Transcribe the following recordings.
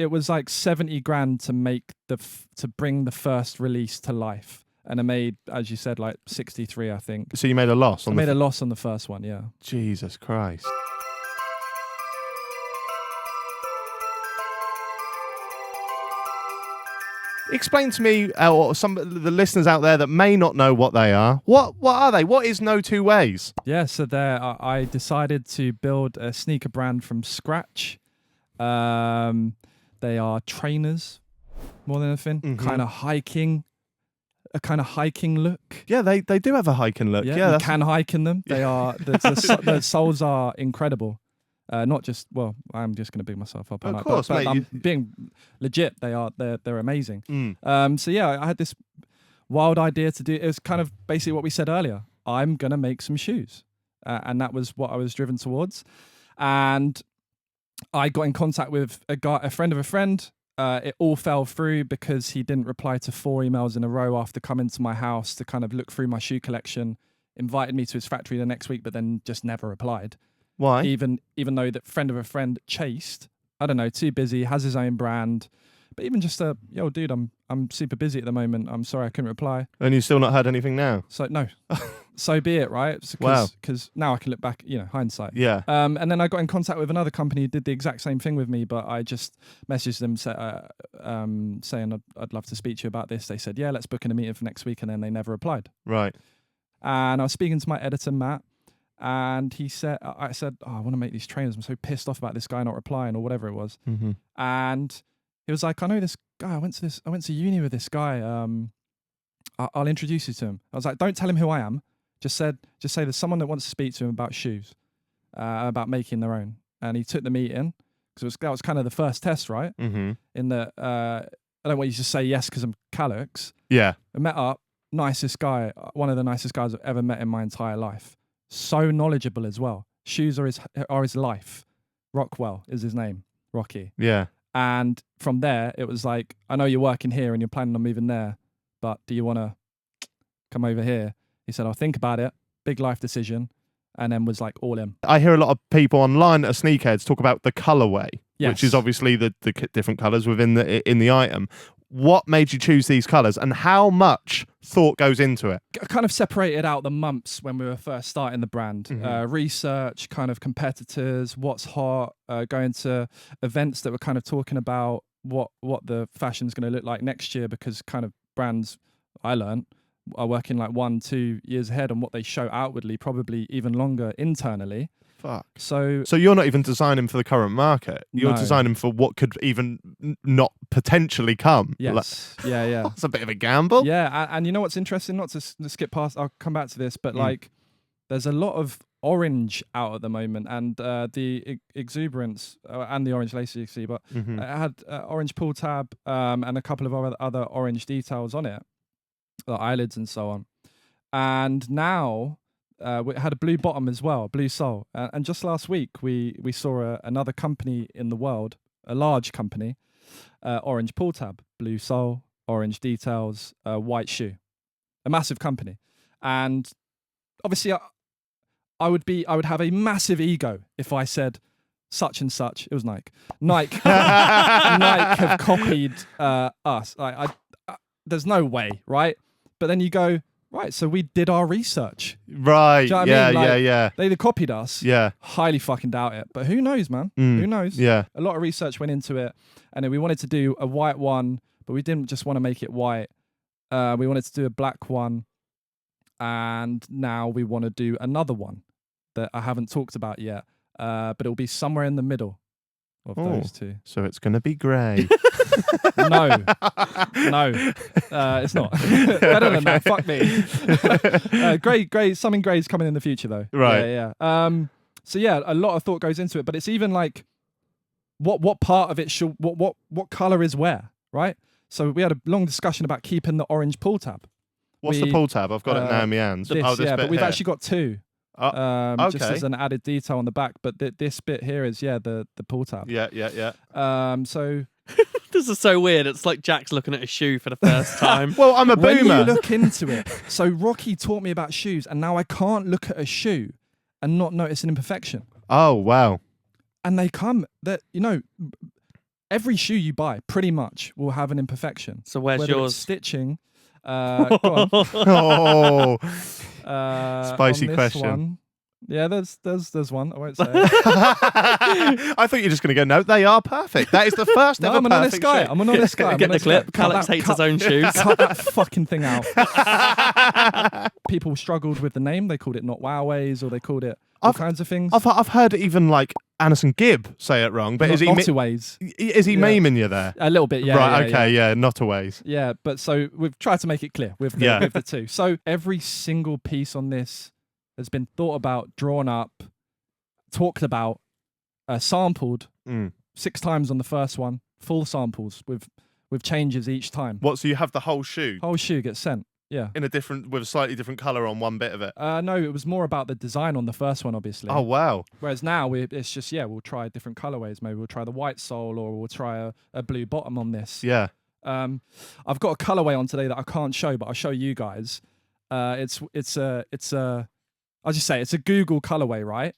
it was like 70 grand to make to bring the first release to life. And I made, as you said, like 63, I think. So you made a loss on I made a loss on the first one, yeah. Jesus Christ. Explain to me, or some of the listeners out there that may not know what they are. What are they? What is NoTwoWays? Yeah, so I decided to build a sneaker brand from scratch. They are trainers more than anything. Mm-hmm. Kind of hiking, a kind of hiking look. Yeah, they do have a hiking look. Yeah, you can hike in them. They are the soles are incredible. Not just, well, I'm just going to big myself up on that. Of course, but mate. I'm being legit. They're amazing. Mm. So yeah, I had this wild idea to do. It was kind of basically what we said earlier. I'm going to make some shoes. And that was what I was driven towards. And I got in contact with a friend of a friend. It all fell through because he didn't reply to 4 emails in a row after coming to my house to kind of look through my shoe collection, invited me to his factory the next week, but then just never replied. Why? Even though that friend of a friend chased, I don't know, too busy, has his own brand. But even just yo, dude, I'm super busy at the moment. I'm sorry I couldn't reply. And you've still not heard anything now? So no, so be it, right? Wow. Because now I can look back, hindsight. Yeah. And then I got in contact with another company who did the exact same thing with me, but I just messaged them saying I'd love to speak to you about this. They said, yeah, let's book in a meeting for next week, and then they never replied. Right. And I was speaking to my editor, Matt, and I said, I want to make these trainers. I'm so pissed off about this guy not replying or whatever it was. Mm-hmm. And he was like, I know this guy. I went to uni with this guy. I'll introduce you to him. I was like, don't tell him who I am. Just say there's someone that wants to speak to him about shoes, about making their own. And he took the meeting because that was kind of the first test, right? Mm-hmm. In the I don't want you to say yes because I'm Callux. Yeah. I met up, nicest guy, one of the nicest guys I've ever met in my entire life. So knowledgeable as well. Shoes are his life. Rockwell is his name, Rocky. Yeah. And from there, it was like, I know you're working here and you're planning on moving there, but do you want to come over here? He said, I'll think about it. Big life decision. And then was like all in. I hear a lot of people online that are sneakerheads talk about the colorway, Yes. which is obviously the different colors within the item. What made you choose these colors, and how much thought goes into it? I kind of separated out the months when we were first starting the brand. Mm-hmm. Research, kind of competitors, what's hot, going to events that were kind of talking about what the fashion's going to look like next year, because kind of brands, I learned, are working like 1-2 years ahead on what they show outwardly, probably even longer internally. Fuck. So you're not even designing for the current market. You're No. designing for what could even not potentially come. yes, yeah. That's a bit of a gamble. Yeah, and you know what's interesting? Not to skip past, I'll come back to this, but Mm. like, there's a lot of orange out at the moment, and the exuberance and the orange lace you see, but Mm-hmm. it had orange pull tab and a couple of other orange details on it, the eyelids and so on. And now we had a blue bottom as well, blue sole. And just last week, we saw another company in the world, a large company, orange pull tab, blue sole, orange details, white shoe, a massive company. And obviously, I would have a massive ego if I said such and such. It was Nike. Nike have copied us. There's no way, right? But then you go, right, so we did our research. Right. Do you know what I mean? Like, Yeah. They copied us. Yeah. Highly fucking doubt it. But who knows, man? Mm. Who knows? Yeah. A lot of research went into it. And then we wanted to do a white one, but we didn't just want to make it white. We wanted to do a black one. And now we want to do another one that I haven't talked about yet. But it'll be somewhere in the middle of those two. So it's going to be grey. No, it's not. Better than that. Fuck me. Grey. Something grey's coming in the future, though. Right. Yeah. So yeah, a lot of thought goes into it, but it's even like, what part of it should, what color is where, right? So we had a long discussion about keeping the orange pull tab. What's the pull tab? I've got it now in my hands. This, this yeah, bit but we've here. actually got two. Okay. Just as an added detail on the back, but this bit here is the pull tab. Yeah. So This is so weird. It's like Jack's looking at a shoe for the first time. Well, I'm a when boomer. you look into it, so Rocky taught me about shoes, and now I can't look at a shoe and not notice an imperfection. Oh, wow. And they come that every shoe you buy pretty much will have an imperfection. So where's Whether yours? it's stitching. Go on. Oh, Spicy on this question. one, yeah, there's one. I won't say it. I thought you were just going to go, no, they are perfect. That is the first No, ever I'm an honest perfect guy. shoe. I'm an honest guy. I'm Get an the honest clip. guy. Cut Callux that- hates cut- his own shoes. Cut that fucking thing out. People struggled with the name. They called it NoTwoWays, or they called it all kinds of things. I've heard even like Anderson Gibb say it wrong, but is he NoTwoWays? is he Yeah. meiming you there? A little bit, yeah. right, yeah, okay, yeah. yeah, NoTwoWays. Yeah, but so we've tried to make it clear with the, Yeah. with the two. So every single piece on this has been thought about, drawn up, talked about, sampled 6 times on the first one, full samples with changes each time. What? So you have the whole shoe Whole shoe gets sent. Yeah. in with a slightly different color on one bit of it. No, it was more about the design on the first one, obviously. Oh wow! Whereas now it's just, we'll try different colorways. Maybe we'll try the white sole, or we'll try a blue bottom on this. Yeah. I've got a colorway on today that I can't show, but I'll show you guys. It's a I'll just say it's a Google colorway, right?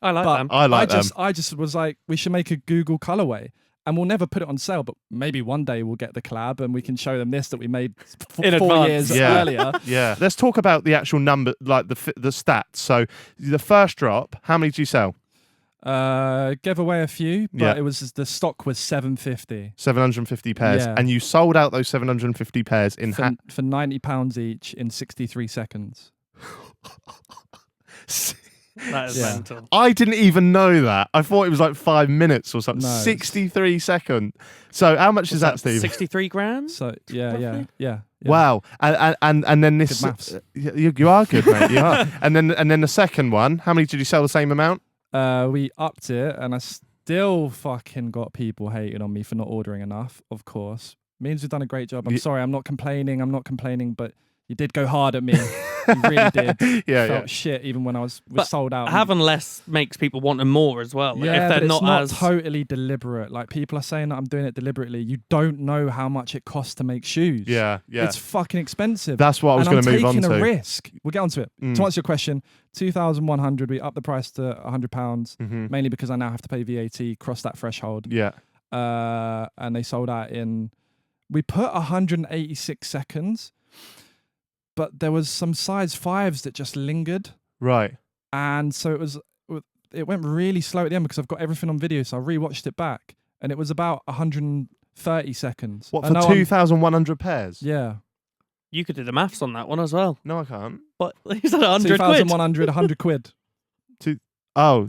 I like But them. I just was like, we should make a Google colorway, and we'll never put it on sale, but maybe one day we'll get the collab and we can show them this that we made In 4 advance. years Yeah. earlier. Yeah. Let's talk about the actual number, like the stats. So the first drop, how many did you sell? Gave away a few, but Yeah. it was the stock was 750 750 pairs, Yeah. and you sold out those 750 pairs in for £90 each in 63 seconds. That is Yeah. mental. I didn't even know that. I thought it was like 5 minutes or something. No, it's- 63 seconds. So how much is that, Steve? 63 grand? So yeah. Roughly? Wow. And then this. Good maths. You are good, mate. You are. And then the second one. How many did you sell the same amount? We upped it, and I still fucking got people hating on me for not ordering enough. Of course, means we've done a great job. I'm sorry, I'm not complaining, but you did go hard at me. You really did. Yeah, Felt yeah. shit even when I was But sold out. Having less makes people want them more as well. Like, Yeah, if but they're it's not, not as totally deliberate. Like, people are saying that I'm doing it deliberately. You don't know how much it costs to make shoes. Yeah, yeah. It's fucking expensive. That's what I was and going to move on I'm to. taking a risk. We'll get onto it. Mm. To answer your question, 2,100. We upped the price to £100, Mhm. mainly because I now have to pay VAT, cross that threshold. Yeah. And they sold out in. We put 186 seconds, but there was some size 5s that just lingered, Right. and so it went really slow at the end because I've got everything on video. So I rewatched it back, and it was about 130 seconds. What, I for know 2,100 pairs? Yeah, you could do the maths on that one as well. No, I can't. But he said 100 quid. 2,100, 100 quid. Oh,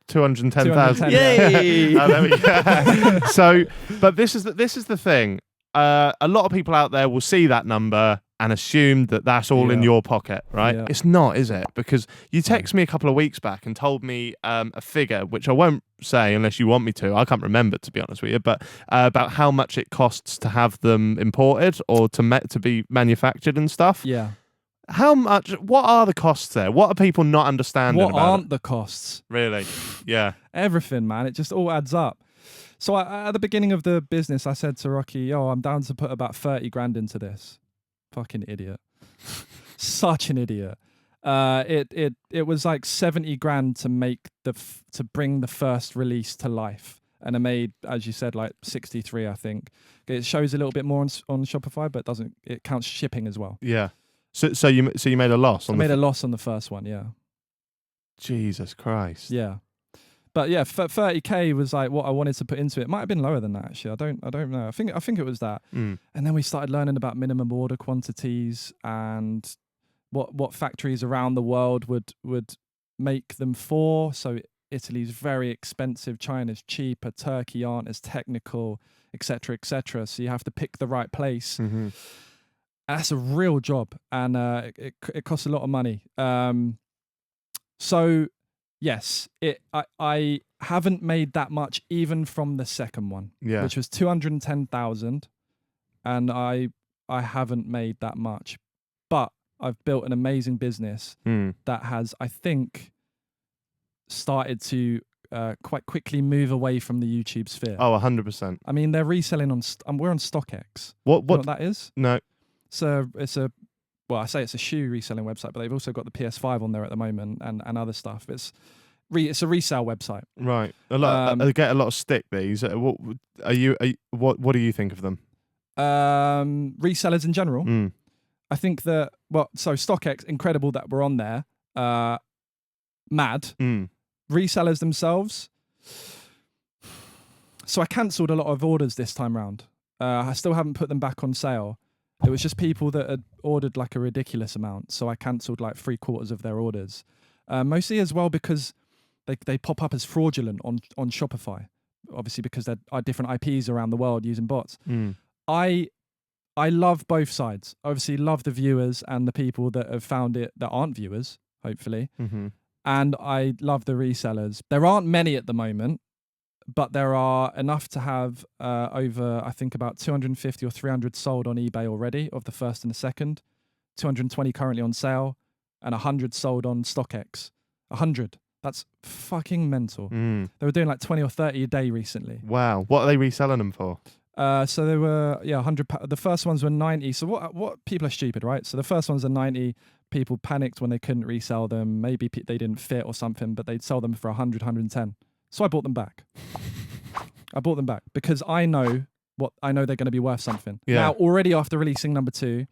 210,000. 210. Yay! Oh, there we go. So, but this is the thing. A lot of people out there will see that number and assume that that's all in Yeah. your pocket, right? Yeah. It's not, is it? Because you texted me a couple of weeks back and told me a figure, which I won't say unless you want me to. I can't remember, to be honest with you, but about how much it costs to have them imported or to be manufactured and stuff. Yeah. How much? What are the costs there? What are people not understanding What about aren't it? the costs? Really? Yeah. Everything, man. It just all adds up. So at the beginning of the business, I said to Rocky, yo, I'm down to put about 30 grand into this. Fucking idiot. Such an idiot. It was like 70 grand to make to bring the first release to life. And I made, as you said, like 63, I think. It shows a little bit more on Shopify, but it counts shipping as well. Yeah. So you made a loss on I made a loss on the first one, yeah. Jesus Christ. Yeah. But yeah, 30k was like what I wanted to put into it. Might have been lower than that actually. I don't know. I think it was that. Mm. And then we started learning about minimum order quantities and what factories around the world would make them for. So Italy's very expensive, China's cheaper, Turkey aren't as technical, etc., etc. So you have to pick the right place. Mm-hmm. That's a real job, and it costs a lot of money. So yes, I haven't made that much even from the second one, Yeah. which was 210,000, and I haven't made that much, but I've built an amazing business Mm. that has, I think, started to quite quickly move away from the YouTube sphere. Oh, 100%. I mean, they're reselling on. We're on StockX. What? You know what that is? No. It's a well, I say it's a shoe reselling website, but they've also got the PS5 on there at the moment and other stuff. It's It's a resale website. Right. They get a lot of stick. These. What What do you think of them? Resellers in general. Mm. I think that StockX, incredible that we're on there. Mad. Mm. Resellers themselves. So I cancelled a lot of orders this time round. I still haven't put them back on sale. It was just people that had ordered like a ridiculous amount. So I cancelled like 3/4 of their orders. Mostly as well because they pop up as fraudulent on Shopify. Obviously because there are different IPs around the world using bots. Mm. I love both sides. Obviously love the viewers and the people that have found it that aren't viewers, hopefully. Mm-hmm. And I love the resellers. There aren't many at the moment, but there are enough to have over, I think, about 250 or 300 sold on eBay already of the first and the second, 220 currently on sale, and 100 sold on StockX. 100. That's fucking mental. Mm. They were doing like 20 or 30 a day recently. Wow. What are they reselling them for? So they were 100. The first ones were 90. So what people are stupid, right? So the first ones are 90. People panicked when they couldn't resell them. Maybe they didn't fit or something, but they'd sell them for 100, 110. So I bought them back. I bought them back because I know they're going to be worth something. Yeah. Now, already after releasing number 2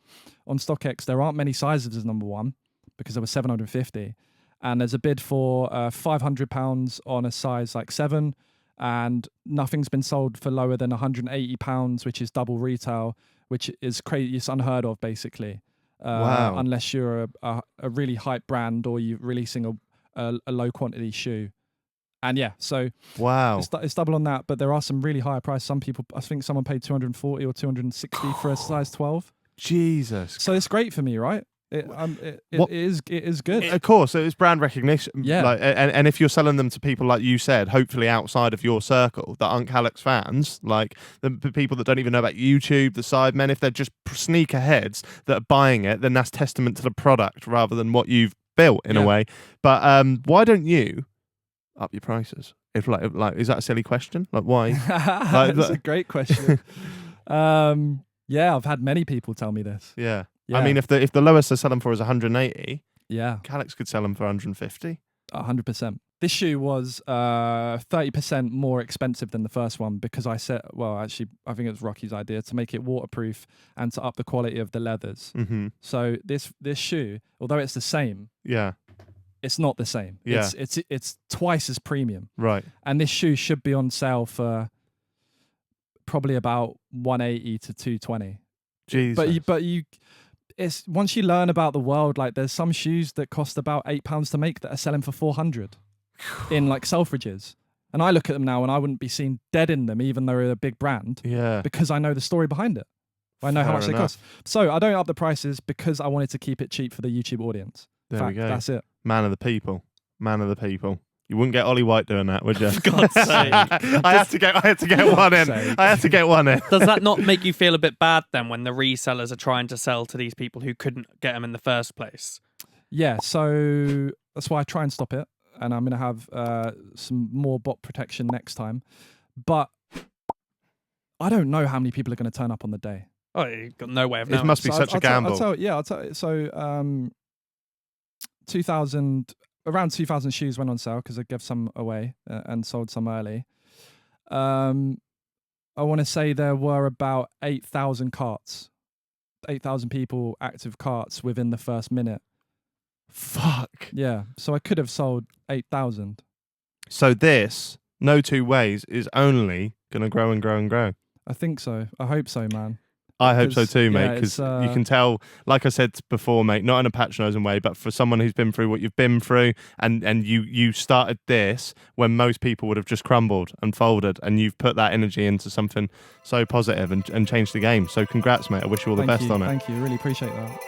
on StockX, there aren't many sizes as number 1 because there were 750, and there's a bid for £500 on a size like 7. And nothing's been sold for lower than £180, which is double retail, which is crazy. It's unheard of, basically. Wow. Unless you're a really hype brand or you're releasing a low quantity shoe. And yeah, so wow, it's double on that. But there are some really high price. Some people, I think someone paid 240 or 260 for a size 12. Jesus. So it's great for me, right? It is good. Of course, it's brand recognition. Yeah. And if you're selling them to people, like you said, hopefully outside of your circle that aren't Callux fans, like the people that don't even know about YouTube, the sidemen, if they're just sneaker heads that are buying it, then that's testament to the product rather than what you've built in a way. But why don't you up your prices? If like is that a silly question? Like why? That's a great question. I've had many people tell me this. Yeah. Yeah. I mean, if the lowest they're selling for is 180, yeah, Callux could sell them for 150. 100%. This shoe was 30% more expensive than the first one because I said, actually, I think it was Rocky's idea to make it waterproof and to up the quality of the leathers. Mm-hmm. So this shoe, although it's the same, it's not the same. Yeah. It's twice as premium. Right. And this shoe should be on sale for probably about 180 to 220. Jesus. But it's once you learn about the world, like there's some shoes that cost about £8 to make that are selling for 400 in like Selfridges. And I look at them now and I wouldn't be seen dead in them, even though they're a big brand. Yeah. Because I know the story behind it. I know how much they cost. So I don't up the prices because I wanted to keep it cheap for the YouTube audience. There we go. That's it. Man of the people. Man of the people. You wouldn't get Ollie White doing that, would you? For God's sake. I had to get one in. I had to get one in. Does that not make you feel a bit bad then when the resellers are trying to sell to these people who couldn't get them in the first place? Yeah, so that's why I try and stop it. And I'm going to have some more bot protection next time. But I don't know how many people are going to turn up on the day. Oh, you've got no way of knowing. It must be such a gamble. I'll tell you. So 2,000 shoes went on sale because I gave some away and sold some early. I want to say there were about 8,000 carts, 8,000 people active carts within the first minute. Fuck. Yeah. So I could have sold 8,000. So this NoTwoWays is only going to grow and grow and grow. I think so. I hope so, man. I hope so too, mate, because you you can tell, like I said before, mate, not in a patronising way, but for someone who's been through what you've been through, and you started this when most people would have just crumbled and folded, and you've put that energy into something so positive and changed the game. So congrats, mate. I wish you all the best on it. Thank you. Really appreciate that.